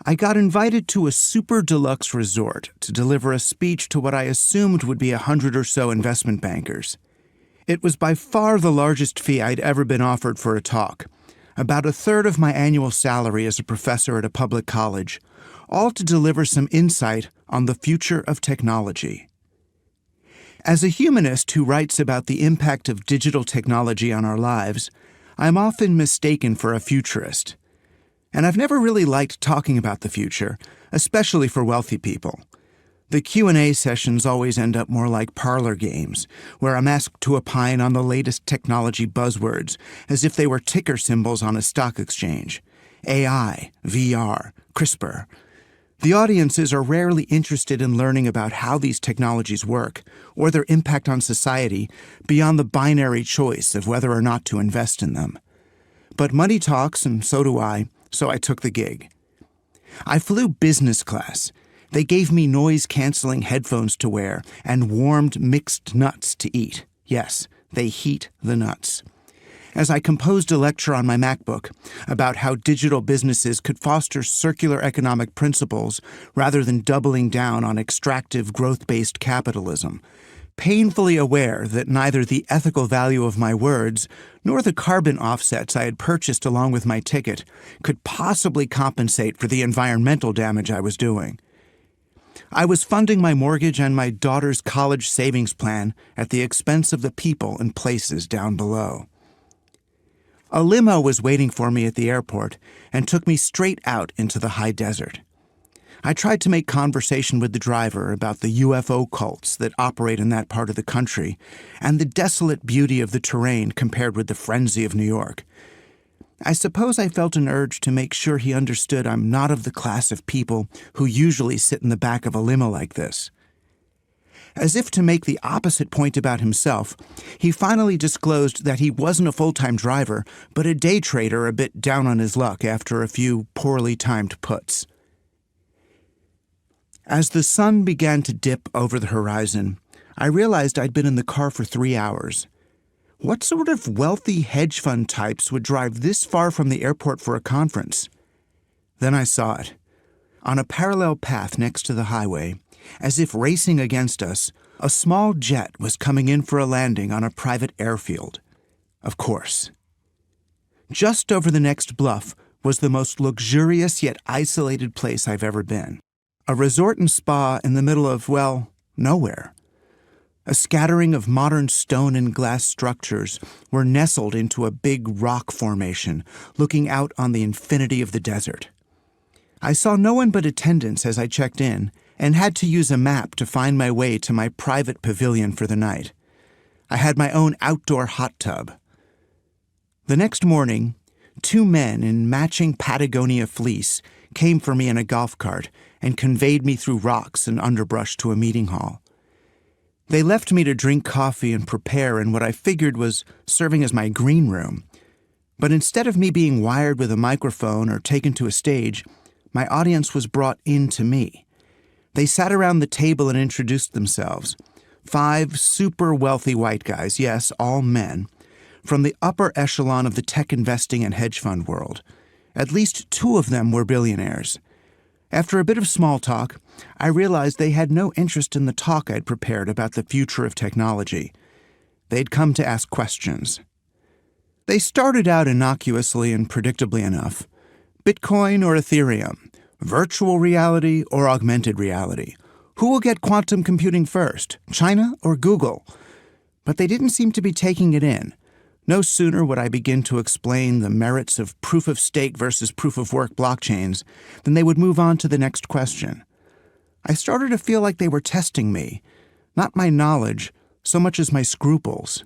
I got invited to a super deluxe resort to deliver a speech to what I assumed would be 100 or so investment bankers. It was by far the largest fee I'd ever been offered for a talk, about a third of my annual salary as a professor at a public college, all to deliver some insight on the future of technology. As a humanist who writes about the impact of digital technology on our lives, I'm often mistaken for a futurist. And I've never really liked talking about the future, especially for wealthy people. The Q&A sessions always end up more like parlor games, where I'm asked to opine on the latest technology buzzwords, as if they were ticker symbols on a stock exchange. AI, VR, CRISPR. The audiences are rarely interested in learning about how these technologies work, or their impact on society, beyond the binary choice of whether or not to invest in them. But money talks, and so do I, so I took the gig. I flew business class. They gave me noise-canceling headphones to wear and warmed mixed nuts to eat. Yes, they heat the nuts. As I composed a lecture on my MacBook about how digital businesses could foster circular economic principles rather than doubling down on extractive growth-based capitalism, painfully aware that neither the ethical value of my words nor the carbon offsets I had purchased along with my ticket could possibly compensate for the environmental damage I was doing. I was funding my mortgage and my daughter's college savings plan at the expense of the people and places down below. A limo was waiting for me at the airport and took me straight out into the high desert. I tried to make conversation with the driver about the UFO cults that operate in that part of the country and the desolate beauty of the terrain compared with the frenzy of New York. I suppose I felt an urge to make sure he understood I'm not of the class of people who usually sit in the back of a limo like this. As if to make the opposite point about himself, he finally disclosed that he wasn't a full-time driver, but a day trader a bit down on his luck after a few poorly timed puts. As the sun began to dip over the horizon, I realized I'd been in the car for 3 hours. What sort of wealthy hedge fund types would drive this far from the airport for a conference? Then I saw it. On a parallel path next to the highway, as if racing against us, a small jet was coming in for a landing on a private airfield. Of course. Just over the next bluff was the most luxurious yet isolated place I've ever been. A resort and spa in the middle of, well, nowhere. A scattering of modern stone and glass structures were nestled into a big rock formation, looking out on the infinity of the desert. I saw no one but attendants as I checked in, and had to use a map to find my way to my private pavilion for the night. I had my own outdoor hot tub. The next morning, 2 men in matching Patagonia fleece came for me in a golf cart and conveyed me through rocks and underbrush to a meeting hall. They left me to drink coffee and prepare in what I figured was serving as my green room. But instead of me being wired with a microphone or taken to a stage, my audience was brought in to me. They sat around the table and introduced themselves. 5 super wealthy white guys, yes, all men, from the upper echelon of the tech investing and hedge fund world. At least 2 of them were billionaires. After a bit of small talk, I realized they had no interest in the talk I'd prepared about the future of technology. They'd come to ask questions. They started out innocuously and predictably enough. Bitcoin or Ethereum? Virtual reality or augmented reality? Who will get quantum computing first, China or Google? But they didn't seem to be taking it in. No sooner would I begin to explain the merits of proof-of-stake versus proof-of-work blockchains than they would move on to the next question. I started to feel like they were testing me, not my knowledge so much as my scruples.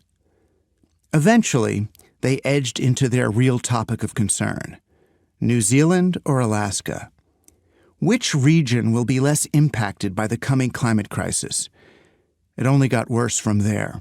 Eventually, they edged into their real topic of concern. New Zealand or Alaska? Which region will be less impacted by the coming climate crisis? It only got worse from there.